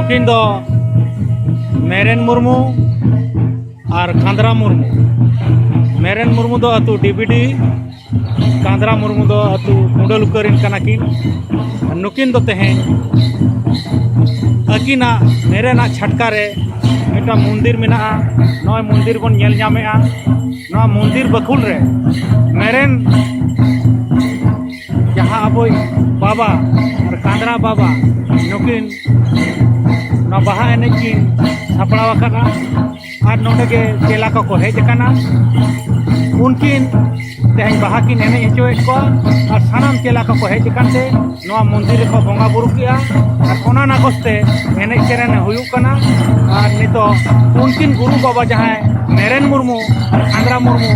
नुकिन दो मेरेन मुर्मू और कांद्रा मुर्मू। मेरेन मुर्मू दो अतु डीबीडी, कांद्रा मुर्मू दो अतु कुंडलुकरिन कनाकिन। नुकिन दो तेहें अकिना मेरेना छटका रे एटा मंदिर मेना। नय मंदिर बन नेल ᱧᱟᱢᱮᱜᱼᱟ। नवा मंदिर बकुल रे मेरेन जहाँ अब बाबा और कांद्रा बाबा नुकिन ना बाहा एने किन सापड़ा वकाना और नोडे के चेला को हेज कना। उनकिन तेहन बाहा किन एने हचोए को और सानाम चेला को हेज कानते नवा मंदिर को बंगा बुरु किया और कोना नागस्ते एने सेरेन हुयु कना। और नितो उनकिन गुरु बाबा जहाँ मेरेन मुर्मू और कांद्रा मुर्मू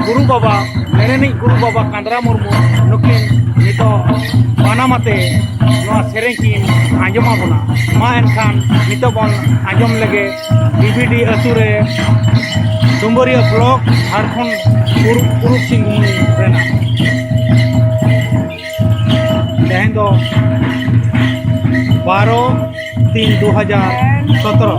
गुरु बाबा मेरेन गुरु बाबा कांद्रा मुर्मू नुकिन नितो बानामाते नवा सेरेन किन आंजमा बना। मा एनखान नितो बन आंजम लगे डीबीडी अतुरे डुम्बरिया ब्लॉक झारखंड पूर्व सिंहभूम रेना। तेहें दो 12/3/2017।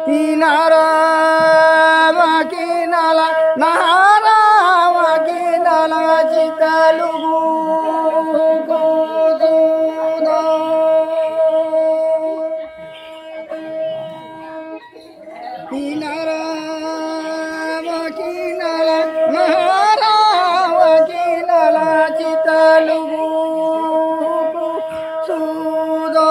Inara Kinara Kinala Mahara Kinala Chitalugu Sudo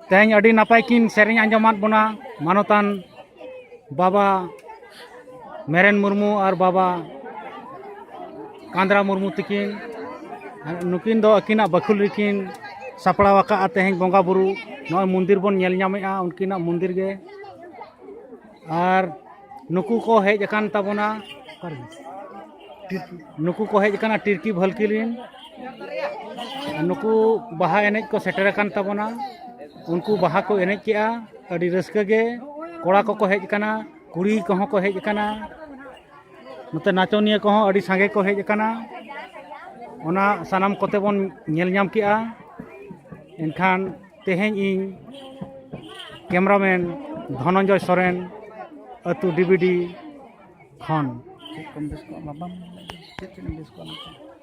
तेहन अड़ी नापाय किन सेरें आंजमात बना मानोतान बाबा मेरेन मुर्मू और बाबा कांद्रा मुर्मू तकिन नुकिन दो अकिना बखुल रिकिन सापड़ा वाका तेहन बंगा बुरु नॉय मंदिर बन नेल ᱧᱟᱢᱮᱜᱼᱟ उनकिना मंदिर गे और नुकु को हेज अकान ताबोना नुकु को हेज अकाना टिरकी भलकिलिन नुकु बाहा एनेज को सेटर अकान ताबोना उनको बाहा को एनेज केआ अड़ी रस्का गे कोड़ा को हेज अकाना कुड़ी को को हेज अकाना नते नाचनिया को अड़ी सांगे को हेज अकाना ओना सानाम कोते बन नेल ᱧᱟᱢ केआ एनखान तेहें इन कैमरामैन धनंजय सोरेन अतु डीबीडी खन